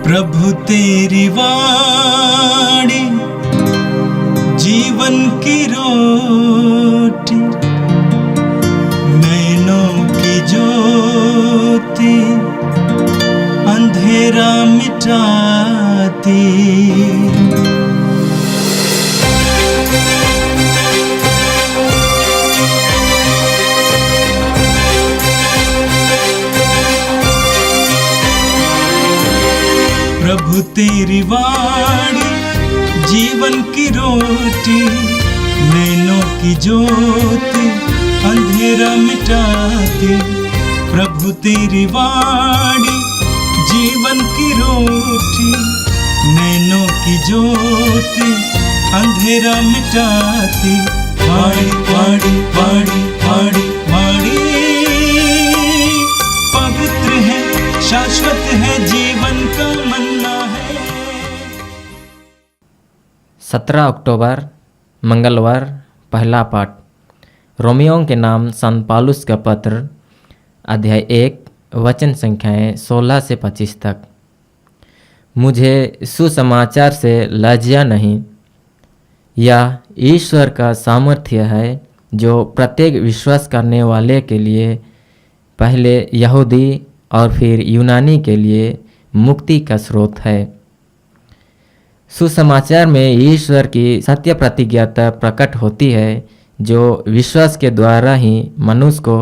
प्रभु तेरी वाणी जीवन की रोटी, नैनों की ज्योति अंधेरा मिटाती। प्रभु तेरी वाणी जीवन की रोटी, नैनों की ज्योति अंधेरा मिटाती। प्रभु तेरी वाणी जीवन की रोटी, नैनों की ज्योति अंधेरा मिटाती। वाणी वाणी वाणी वाणी वाणी पवित्र है, शाश्वत है, जीवन का मन्ना है। 17 अक्टूबर मंगलवार, पहला पाठ। रोमियों के नाम संत पौलुस का पत्र, अध्याय 1, वचन संख्याएं 16 से 25 तक। मुझे सुसमाचार से लज्जा नहीं। यह ईश्वर का सामर्थ्य है जो प्रत्येक विश्वास करने वाले के लिए पहले यहूदी और फिर यूनानी के लिए मुक्ति का स्रोत है। सुसमाचार में ईश्वर की सत्य प्रतिज्ञता प्रकट होती है जो विश्वास के द्वारा ही मनुष्य को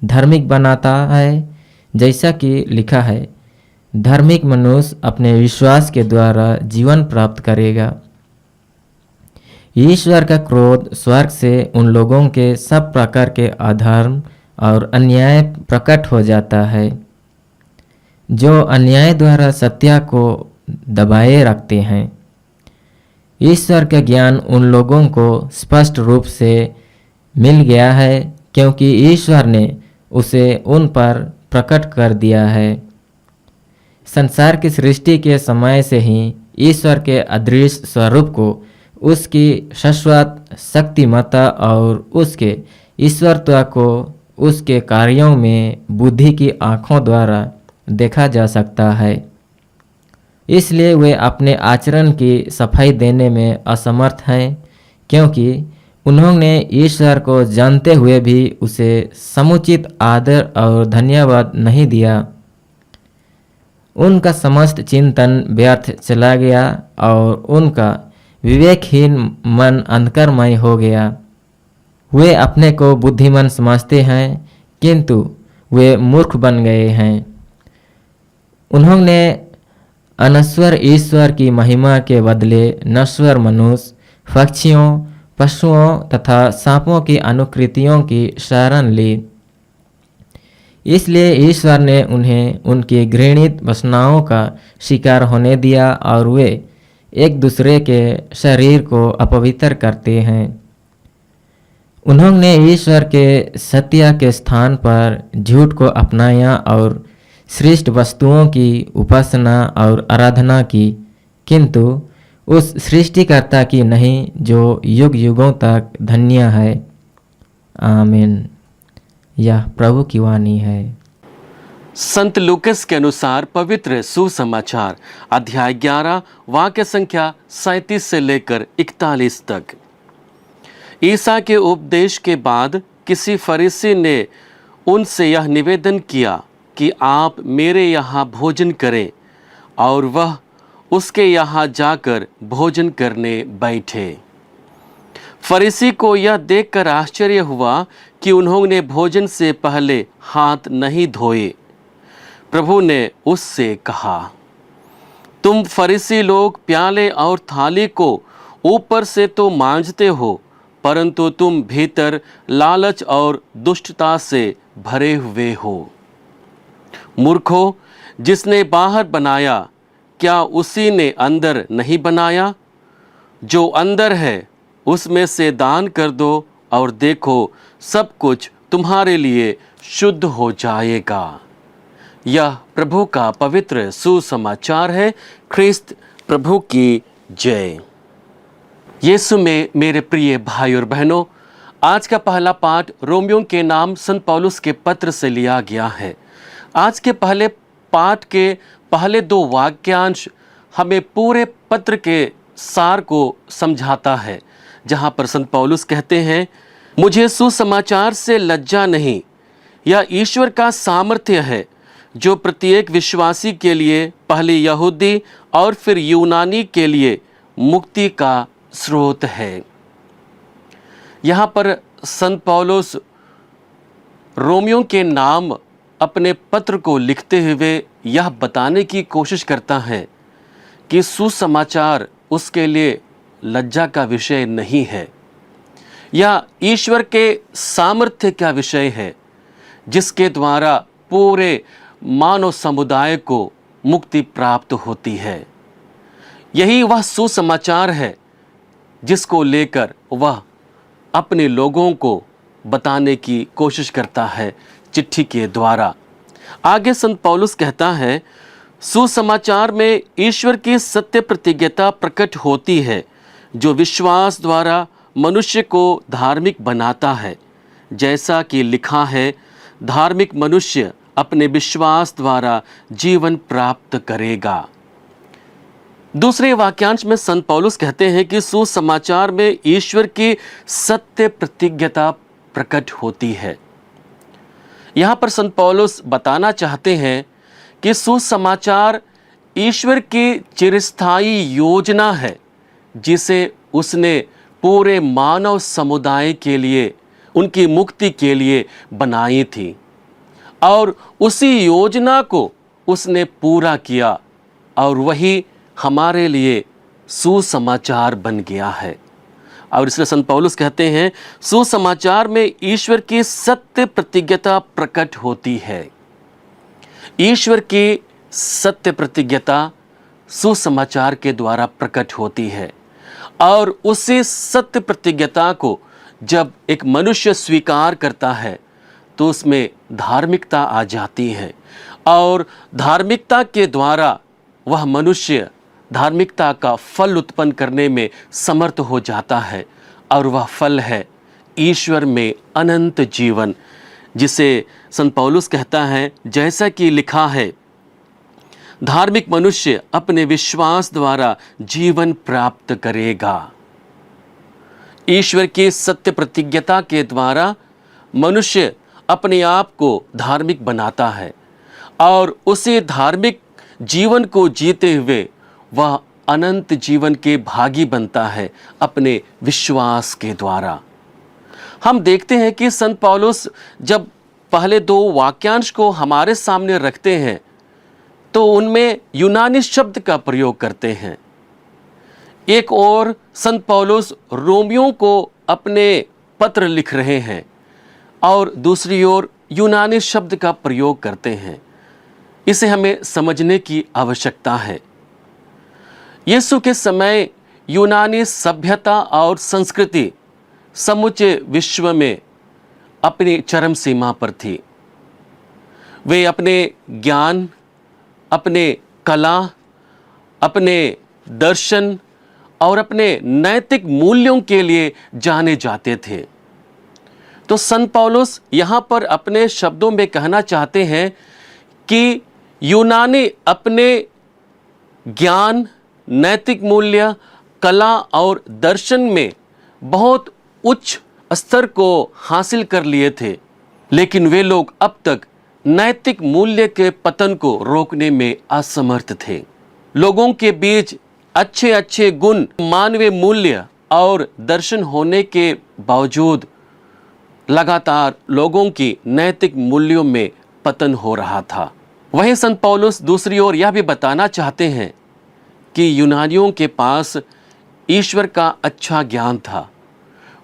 धार्मिक बनाता है। जैसा कि लिखा है, धार्मिक मनुष्य अपने विश्वास के द्वारा जीवन प्राप्त करेगा। ईश्वर का क्रोध स्वर्ग से उन लोगों के सब प्रकार के अधर्म और अन्याय प्रकट हो जाता है जो अन्याय द्वारा सत्य को दबाए रखते हैं। ईश्वर का ज्ञान उन लोगों को स्पष्ट रूप से मिल गया है क्योंकि ईश्वर ने उसे उन पर प्रकट कर दिया है। संसार की सृष्टि के समय से ही ईश्वर के अदृश्य स्वरूप को, उसकी शाश्वत शक्तिमत्ता और उसके ईश्वरत्व को उसके कार्यों में बुद्धि की आँखों द्वारा देखा जा सकता है। इसलिए वे अपने आचरण की सफाई देने में असमर्थ हैं क्योंकि उन्होंने ईश्वर को जानते हुए भी उसे समुचित आदर और धन्यवाद नहीं दिया। उनका समस्त चिंतन व्यर्थ चला गया और उनका विवेकहीन मन अंधकारमय हो गया। वे अपने को बुद्धिमान समझते हैं किंतु वे मूर्ख बन गए हैं। उन्होंने अनश्वर ईश्वर की महिमा के बदले नश्वर मनुष्य, पक्षियों, पशुओं तथा सांपों की अनुकृतियों की शरण ली। इसलिए ईश्वर ने उन्हें उनकी घृणित वासनाओं का शिकार होने दिया और वे एक दूसरे के शरीर को अपवित्र करते हैं। उन्होंने ईश्वर के सत्य के स्थान पर झूठ को अपनाया और श्रेष्ठ वस्तुओं की उपासना और आराधना की, किंतु उस सृष्टिकर्ता की नहीं जो युग युगों तक धन्य है। आमीन। यह प्रभु की वाणी है। संत लूकस के अनुसार पवित्र सुसमाचार, अध्याय 11, वाक्य संख्या 37 से लेकर 41 तक। ईसा के उपदेश के बाद किसी फरीसी ने उनसे यह निवेदन किया कि आप मेरे यहाँ भोजन करें, और वह उसके यहाँ जाकर भोजन करने बैठे। फरीसी को यह देखकर आश्चर्य हुआ कि उन्होंने भोजन से पहले हाथ नहीं धोए। प्रभु ने उससे कहा, तुम फरीसी लोग प्याले और थाली को ऊपर से तो मांजते हो, परंतु तुम भीतर लालच और दुष्टता से भरे हुए हो। मूर्खों, जिसने बाहर बनाया क्या उसी ने अंदर नहीं बनाया? जो अंदर है उसमें से दान कर दो और देखो सब कुछ तुम्हारे लिए शुद्ध हो जाएगा। यह प्रभु का पवित्र सुसमाचार है। ख्रिस्त प्रभु की जय। यीशु में मेरे प्रिय भाई और बहनों, आज का पहला पाठ रोमियों के नाम संत पौलुस के पत्र से लिया गया है। आज के पहले पाठ के पहले 2 वाक्यांश हमें पूरे पत्र के सार को समझाता है, जहाँ पर संत पौलुस कहते हैं, मुझे सुसमाचार से लज्जा नहीं, यह ईश्वर का सामर्थ्य है जो प्रत्येक विश्वासी के लिए पहले यहूदी और फिर यूनानी के लिए मुक्ति का स्रोत है। यहाँ पर संत पौलुस रोमियों के नाम अपने पत्र को लिखते हुए यह बताने की कोशिश करता है कि सुसमाचार उसके लिए लज्जा का विषय नहीं है, यह ईश्वर के सामर्थ्य का विषय है, जिसके द्वारा पूरे मानव समुदाय को मुक्ति प्राप्त होती है। यही वह सुसमाचार है जिसको लेकर वह अपने लोगों को बताने की कोशिश करता है चिट्ठी के द्वारा। आगे संत पौलुस कहता है, सुसमाचार में ईश्वर की सत्य प्रतिज्ञता प्रकट होती है जो विश्वास द्वारा मनुष्य को धार्मिक बनाता है, जैसा कि लिखा है, धार्मिक मनुष्य अपने विश्वास द्वारा जीवन प्राप्त करेगा। दूसरे वाक्यांश में संत पौलुस कहते हैं कि सुसमाचार में ईश्वर की सत्य प्रतिज्ञता प्रकट होती है। यहाँ पर संत पौलुस बताना चाहते हैं कि सुसमाचार ईश्वर की चिरस्थायी योजना है, जिसे उसने पूरे मानव समुदाय के लिए, उनकी मुक्ति के लिए बनाई थी, और उसी योजना को उसने पूरा किया, और वही हमारे लिए सुसमाचार बन गया है। और इसलिए संत पौलुस कहते हैं, सुसमाचार में ईश्वर की सत्य प्रतिज्ञता प्रकट होती है। ईश्वर की सत्य प्रतिज्ञता सुसमाचार के द्वारा प्रकट होती है, और उसी सत्य प्रतिज्ञता को जब एक मनुष्य स्वीकार करता है तो उसमें धार्मिकता आ जाती है, और धार्मिकता के द्वारा वह मनुष्य धार्मिकता का फल उत्पन्न करने में समर्थ हो जाता है, और वह फल है ईश्वर में अनंत जीवन, जिसे संत पौलुस कहता है, जैसा कि लिखा है, धार्मिक मनुष्य अपने विश्वास द्वारा जीवन प्राप्त करेगा। ईश्वर की सत्य प्रतिज्ञता के द्वारा मनुष्य अपने आप को धार्मिक बनाता है, और उसी धार्मिक जीवन को जीते हुए वह अनंत जीवन के भागी बनता है अपने विश्वास के द्वारा। हम देखते हैं कि संत पौलुस जब पहले 2 वाक्यांश को हमारे सामने रखते हैं तो उनमें यूनानी शब्द का प्रयोग करते हैं। एक और संत पौलुस रोमियों को अपने पत्र लिख रहे हैं, और दूसरी ओर यूनानी शब्द का प्रयोग करते हैं। इसे हमें समझने की आवश्यकता है। यीशु के समय यूनानी सभ्यता और संस्कृति समूचे विश्व में अपनी चरम सीमा पर थी। वे अपने ज्ञान, अपने कला, अपने दर्शन और अपने नैतिक मूल्यों के लिए जाने जाते थे। तो संत पौलुस यहाँ पर अपने शब्दों में कहना चाहते हैं कि यूनानी अपने ज्ञान, नैतिक मूल्य, कला और दर्शन में बहुत उच्च स्तर को हासिल कर लिए थे, लेकिन वे लोग अब तक नैतिक मूल्य के पतन को रोकने में असमर्थ थे। लोगों के बीच अच्छे अच्छे गुण, मानवीय मूल्य और दर्शन होने के बावजूद लगातार लोगों की नैतिक मूल्यों में पतन हो रहा था। वहीं संत पौलुस दूसरी ओर यह भी बताना चाहते हैं कि यूनानियों के पास ईश्वर का अच्छा ज्ञान था,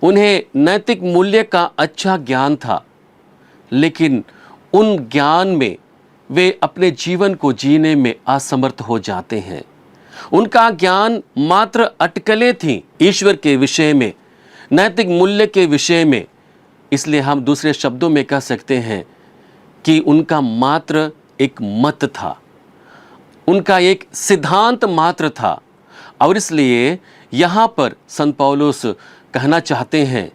उन्हें नैतिक मूल्य का अच्छा ज्ञान था, लेकिन उन ज्ञान में वे अपने जीवन को जीने में असमर्थ हो जाते हैं। उनका ज्ञान मात्र अटकलें थीं ईश्वर के विषय में, नैतिक मूल्य के विषय में। इसलिए हम दूसरे शब्दों में कह सकते हैं कि उनका मात्र एक मत था, उनका एक सिद्धांत मात्र था। और इसलिए यहाँ पर संत पौलुस कहना चाहते हैं,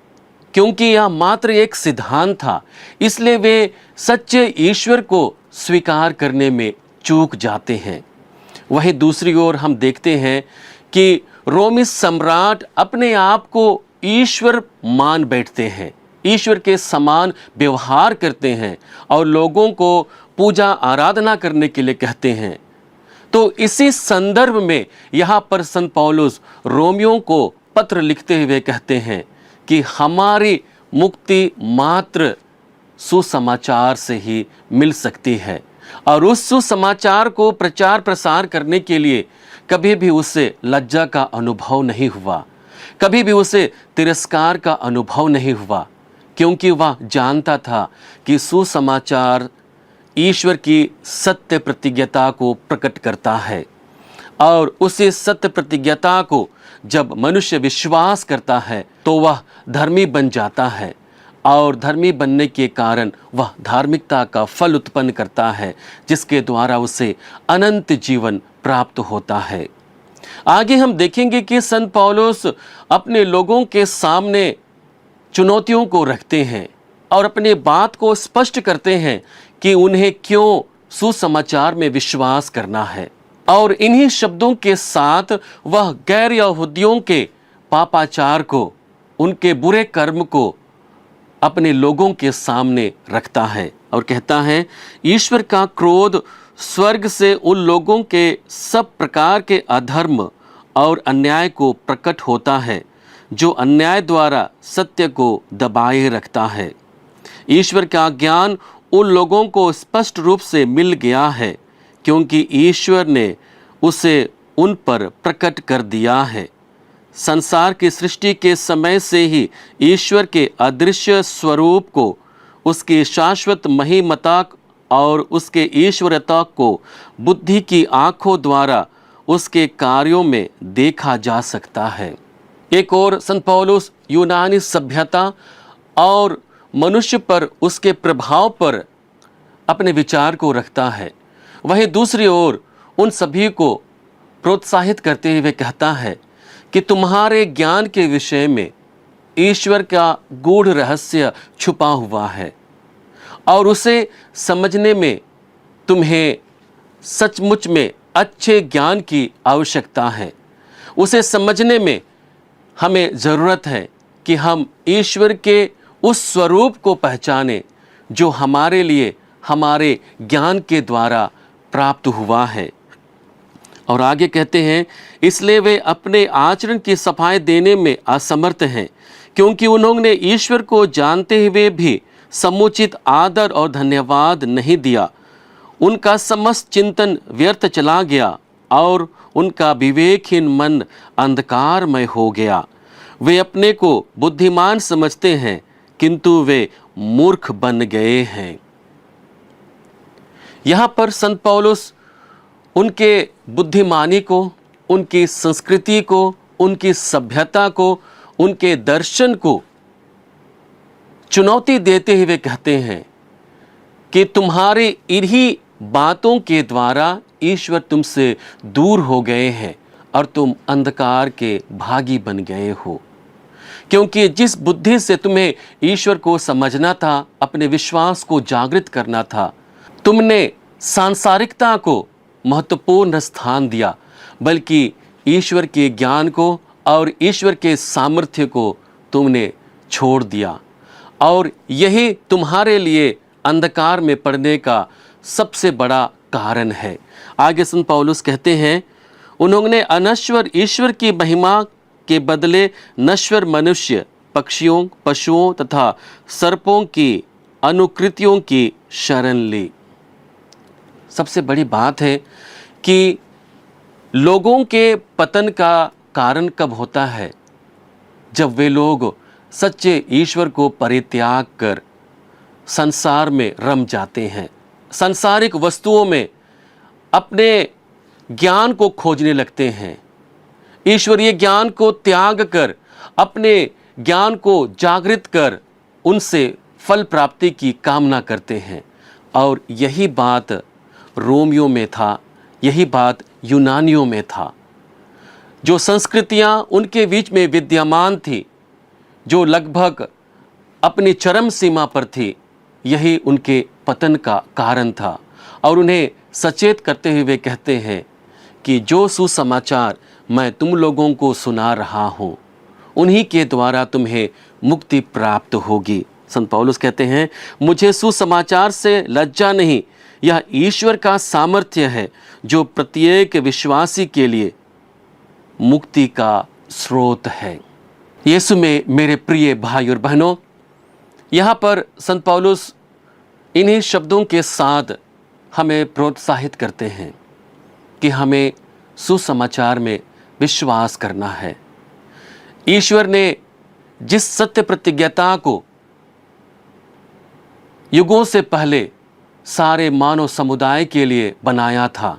क्योंकि यह मात्र एक सिद्धांत था, इसलिए वे सच्चे ईश्वर को स्वीकार करने में चूक जाते हैं। वहीं दूसरी ओर हम देखते हैं कि रोमी सम्राट अपने आप को ईश्वर मान बैठते हैं, ईश्वर के समान व्यवहार करते हैं और लोगों को पूजा आराधना करने के लिए कहते हैं। तो इसी संदर्भ में यहाँ पर संत पौलुस रोमियों को पत्र लिखते हुए कहते हैं कि हमारी मुक्ति मात्र सुसमाचार से ही मिल सकती है, और उस सुसमाचार को प्रचार प्रसार करने के लिए कभी भी उसे लज्जा का अनुभव नहीं हुआ, कभी भी उसे तिरस्कार का अनुभव नहीं हुआ, क्योंकि वह जानता था कि सुसमाचार ईश्वर की सत्य प्रतिज्ञता को प्रकट करता है, और उसी सत्य प्रतिज्ञता को जब मनुष्य विश्वास करता है तो वह धर्मी बन जाता है, और धर्मी बनने के कारण वह धार्मिकता का फल उत्पन्न करता है, जिसके द्वारा उसे अनंत जीवन प्राप्त होता है। आगे हम देखेंगे कि संत पौलुस अपने लोगों के सामने चुनौतियों को रखते हैं और अपनी बात को स्पष्ट करते हैं कि उन्हें क्यों सुसमाचार में विश्वास करना है, और इन्हीं शब्दों के साथ वह गैर यहूदियों के पापाचार को, उनके बुरे कर्म को अपने लोगों के सामने रखता है और कहता है, ईश्वर का क्रोध स्वर्ग से उन लोगों के सब प्रकार के अधर्म और अन्याय को प्रकट होता है जो अन्याय द्वारा सत्य को दबाए रखता है। ईश्वर का ज्ञान उन लोगों को स्पष्ट रूप से मिल गया है, क्योंकि ईश्वर ने उसे उन पर प्रकट कर दिया है। संसार की सृष्टि के समय से ही ईश्वर के अदृश्य स्वरूप को, उसकी शाश्वत महिमता और उसके ईश्वरता को बुद्धि की आँखों द्वारा उसके कार्यों में देखा जा सकता है। एक और संत पौलुस यूनानी सभ्यता और मनुष्य पर उसके प्रभाव पर अपने विचार को रखता है, वहीं दूसरी ओर उन सभी को प्रोत्साहित करते हुए कहता है कि तुम्हारे ज्ञान के विषय में ईश्वर का गूढ़ रहस्य छुपा हुआ है, और उसे समझने में तुम्हें सचमुच में अच्छे ज्ञान की आवश्यकता है। उसे समझने में हमें ज़रूरत है कि हम ईश्वर के उस स्वरूप को पहचानें जो हमारे लिए हमारे ज्ञान के द्वारा प्राप्त हुआ है। और आगे कहते हैं, इसलिए वे अपने आचरण की सफाई देने में असमर्थ हैं, क्योंकि उन्होंने ईश्वर को जानते हुए भी समुचित आदर और धन्यवाद नहीं दिया। उनका समस्त चिंतन व्यर्थ चला गया और उनका विवेकहीन मन अंधकारमय हो गया। वे अपने को बुद्धिमान समझते हैं, किंतु वे मूर्ख बन गए हैं। यहाँ पर संत पौलुस उनके बुद्धिमानी को, उनकी संस्कृति को, उनकी सभ्यता को, उनके दर्शन को चुनौती देते हुए कहते हैं कि तुम्हारे इन्हीं बातों के द्वारा ईश्वर तुमसे दूर हो गए हैं और तुम अंधकार के भागी बन गए हो। क्योंकि जिस बुद्धि से तुम्हें ईश्वर को समझना था, अपने विश्वास को जागृत करना था, तुमने सांसारिकता को महत्वपूर्ण स्थान दिया, बल्कि ईश्वर के ज्ञान को और ईश्वर के सामर्थ्य को तुमने छोड़ दिया, और यही तुम्हारे लिए अंधकार में पड़ने का सबसे बड़ा कारण है। आगे संत पौलुस कहते हैं, उन्होंने अनश्वर ईश्वर की महिमा के बदले नश्वर मनुष्य, पक्षियों, पशुओं तथा सर्पों की अनुकृतियों की शरण ली। सबसे बड़ी बात है कि लोगों के पतन का कारण कब होता है? जब वे लोग सच्चे ईश्वर को परित्याग कर संसार में रम जाते हैं, सांसारिक वस्तुओं में अपने ज्ञान को खोजने लगते हैं, ईश्वरीय ज्ञान को त्याग कर अपने ज्ञान को जागृत कर उनसे फल प्राप्ति की कामना करते हैं। और यही बात रोमियों में था, यही बात यूनानियों में था। जो संस्कृतियाँ उनके बीच में विद्यमान थी, जो लगभग अपनी चरम सीमा पर थी, यही उनके पतन का कारण था। और उन्हें सचेत करते हुए कहते हैं कि जो सुसमाचार मैं तुम लोगों को सुना रहा हूँ उन्हीं के द्वारा तुम्हें मुक्ति प्राप्त होगी। संत पौलुस कहते हैं, मुझे सुसमाचार से लज्जा नहीं, यह ईश्वर का सामर्थ्य है जो प्रत्येक विश्वासी के लिए मुक्ति का स्रोत है। यीशु में मेरे प्रिय भाई और बहनों, यहाँ पर संत पौलुस इन्हीं शब्दों के साथ हमें प्रोत्साहित करते हैं कि हमें सुसमाचार में विश्वास करना है। ईश्वर ने जिस सत्य प्रतिज्ञता को युगों से पहले सारे मानव समुदाय के लिए बनाया था,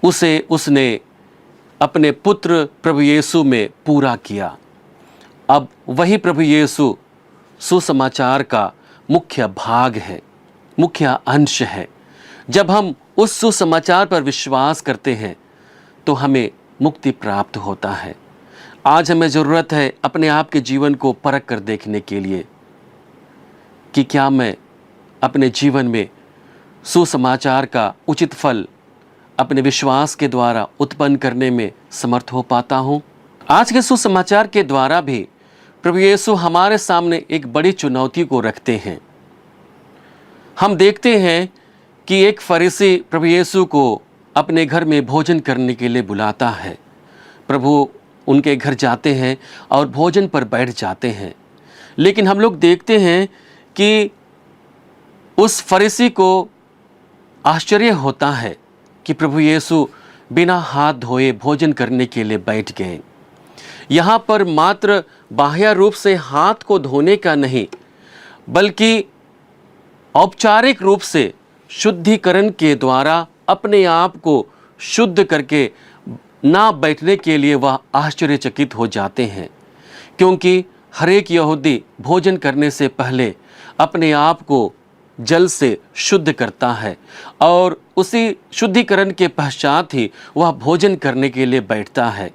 उसे उसने अपने पुत्र प्रभु यीशु में पूरा किया। अब वही प्रभु यीशु सुसमाचार का मुख्य भाग है, मुख्य अंश है। जब हम उस सुसमाचार पर विश्वास करते हैं तो हमें मुक्ति प्राप्त होता है। आज हमें ज़रूरत है अपने आप के जीवन को परख कर देखने के लिए कि क्या मैं अपने जीवन में सुसमाचार का उचित फल अपने विश्वास के द्वारा उत्पन्न करने में समर्थ हो पाता हूँ। आज के सुसमाचार के द्वारा भी प्रभु यीशु हमारे सामने एक बड़ी चुनौती को रखते हैं। हम देखते हैं कि एक फरीसी प्रभु यीशु को अपने घर में भोजन करने के लिए बुलाता है। प्रभु उनके घर जाते हैं और भोजन पर बैठ जाते हैं, लेकिन हम लोग देखते हैं कि उस फरीसी को आश्चर्य होता है कि प्रभु यीशु बिना हाथ धोए भोजन करने के लिए बैठ गए। यहाँ पर मात्र बाह्य रूप से हाथ को धोने का नहीं, बल्कि औपचारिक रूप से शुद्धिकरण के द्वारा अपने आप को शुद्ध करके ना बैठने के लिए वह आश्चर्यचकित हो जाते हैं, क्योंकि हर एक यहूदी भोजन करने से पहले अपने आप को जल से शुद्ध करता है और उसी शुद्धिकरण के पश्चात ही वह भोजन करने के लिए बैठता है।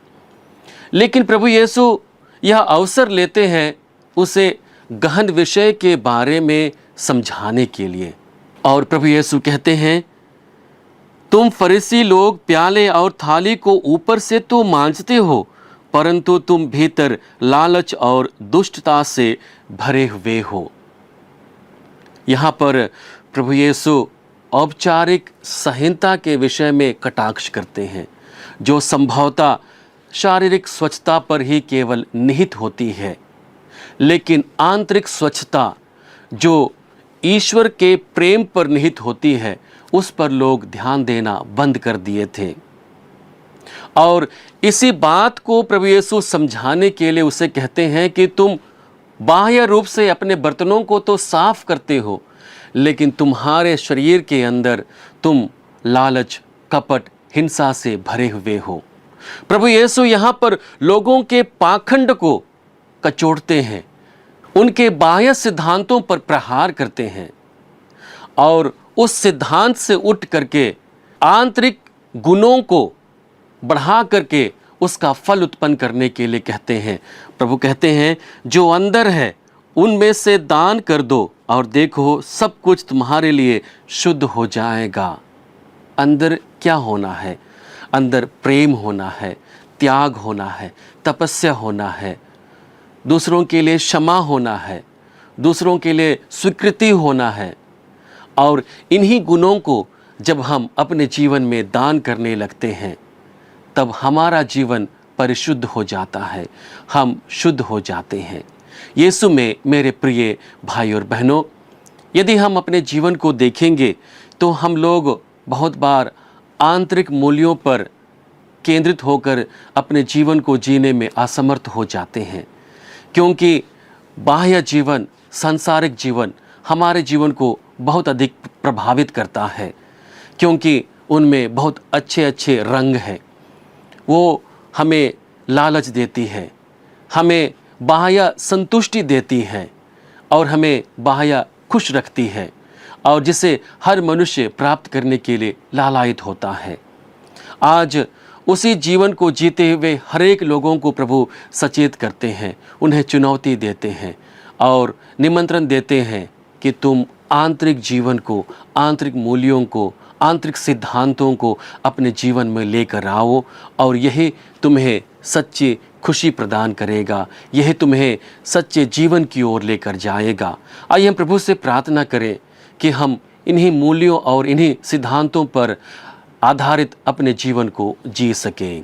लेकिन प्रभु यीशु यह अवसर लेते हैं उसे गहन विषय के बारे में समझाने के लिए, और प्रभु यीशु कहते हैं, तुम फरीसी लोग प्याले और थाली को ऊपर से तो मांजते हो, परंतु तुम भीतर लालच और दुष्टता से भरे हुए हो। यहाँ पर प्रभु यीशु औपचारिक संहिता के विषय में कटाक्ष करते हैं, जो संभवतः शारीरिक स्वच्छता पर ही केवल निहित होती है, लेकिन आंतरिक स्वच्छता जो ईश्वर के प्रेम पर निहित होती है उस पर लोग ध्यान देना बंद कर दिए थे। और इसी बात को प्रभु यीशु समझाने के लिए उसे कहते हैं कि तुम बाह्य रूप से अपने बर्तनों को तो साफ करते हो, लेकिन तुम्हारे शरीर के अंदर तुम लालच, कपट, हिंसा से भरे हुए हो। प्रभु यीशु यहाँ पर लोगों के पाखंड को कचोड़ते हैं, उनके बाह्य सिद्धांतों पर प्रहार करते हैं और उस सिद्धांत से उठ करके आंतरिक गुणों को बढ़ा करके उसका फल उत्पन्न करने के लिए कहते हैं। प्रभु कहते हैं, जो अंदर है उनमें से दान कर दो और देखो सब कुछ तुम्हारे लिए शुद्ध हो जाएगा। अंदर क्या होना है? अंदर प्रेम होना है, त्याग होना है, तपस्या होना है, दूसरों के लिए क्षमा होना है, दूसरों के लिए स्वीकृति होना है। और इन्हीं गुणों को जब हम अपने जीवन में दान करने लगते हैं तब हमारा जीवन परिशुद्ध हो जाता है, हम शुद्ध हो जाते हैं। यीशु में मेरे प्रिय भाई और बहनों, यदि हम अपने जीवन को देखेंगे तो हम लोग बहुत बार आंतरिक मूल्यों पर केंद्रित होकर अपने जीवन को जीने में असमर्थ हो जाते हैं, क्योंकि बाह्य जीवन, सांसारिक जीवन हमारे जीवन को बहुत अधिक प्रभावित करता है, क्योंकि उनमें बहुत अच्छे अच्छे रंग हैं। वो हमें लालच देती है, हमें बाह्य संतुष्टि देती है और हमें बाह्य खुश रखती है, और जिसे हर मनुष्य प्राप्त करने के लिए लालायित होता है। आज उसी जीवन को जीते हुए हर एक लोगों को प्रभु सचेत करते हैं, उन्हें चुनौती देते हैं और निमंत्रण देते हैं कि तुम आंतरिक जीवन को, आंतरिक मूल्यों को, आंतरिक सिद्धांतों को अपने जीवन में लेकर आओ और यही तुम्हें सच्ची खुशी प्रदान करेगा, यह तुम्हें सच्चे जीवन की ओर लेकर जाएगा। आइए हम प्रभु से प्रार्थना करें कि हम इन्हीं मूल्यों और इन्हीं सिद्धांतों पर आधारित अपने जीवन को जी सकें।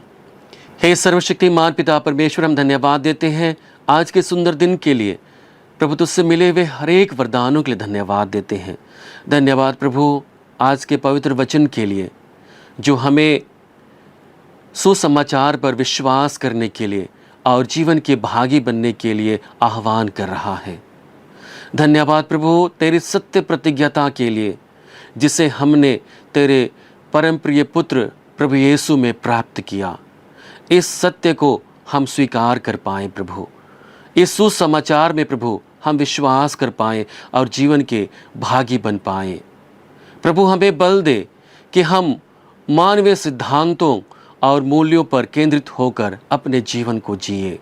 हे सर्वशक्तिमान पिता परमेश्वर, हम धन्यवाद देते हैं आज के सुंदर दिन के लिए। प्रभु तुझसे मिले हुए हर एक वरदानों के लिए धन्यवाद देते हैं। धन्यवाद प्रभु आज के पवित्र वचन के लिए जो हमें सुसमाचार पर विश्वास करने के लिए और जीवन के भागी बनने के लिए आह्वान कर रहा है। धन्यवाद प्रभु तेरी सत्य प्रतिज्ञता के लिए जिसे हमने तेरे परम प्रिय पुत्र प्रभु यीशु में प्राप्त किया। इस सत्य को हम स्वीकार कर पाएं प्रभु, इस सुसमाचार में प्रभु हम विश्वास कर पाएं और जीवन के भागी बन पाएं। प्रभु हमें बल दे कि हम मानवीय सिद्धांतों और मूल्यों पर केंद्रित होकर अपने जीवन को जिए।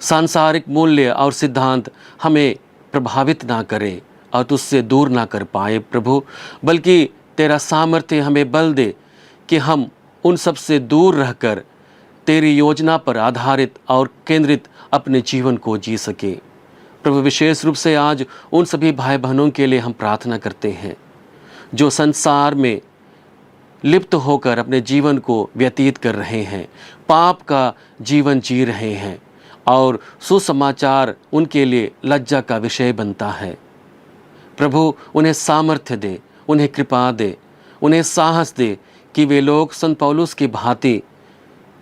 सांसारिक मूल्य और सिद्धांत हमें प्रभावित ना करें और तुझसे दूर ना कर पाए प्रभु, बल्कि तेरा सामर्थ्य हमें बल दे कि हम उन सब से दूर रहकर तेरी योजना पर आधारित और केंद्रित अपने जीवन को जी सके। प्रभु विशेष रूप से आज उन सभी भाई बहनों के लिए हम प्रार्थना करते हैं जो संसार में लिप्त होकर अपने जीवन को व्यतीत कर रहे हैं, पाप का जीवन जी रहे हैं और सुसमाचार उनके लिए लज्जा का विषय बनता है। प्रभु उन्हें सामर्थ्य दे, उन्हें कृपा दे, उन्हें साहस दे कि वे लोग संत पौलुस की भांति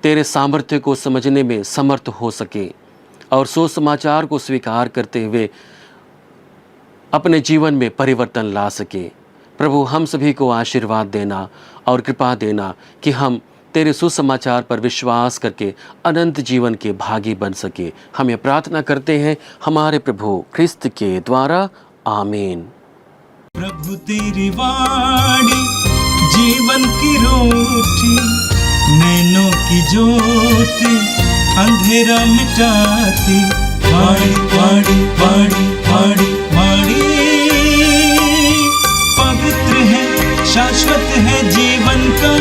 तेरे सामर्थ्य को समझने में समर्थ हो सके और सुसमाचार को स्वीकार करते हुए अपने जीवन में परिवर्तन ला सके। प्रभु हम सभी को आशीर्वाद देना और कृपा देना कि हम तेरे सुसमाचार पर विश्वास करके अनंत जीवन के भागी बन सके। हम ये प्रार्थना करते हैं हमारे प्रभु ख्रिस्त के द्वारा, आमीन। प्रभु तेरी वाणी जीवन की रोटी, नैनों की ज्योति अंधेरा मिटाती। वाणी वाणी वाणी वाणी वाणी पवित्र है, शाश्वत है जीवन का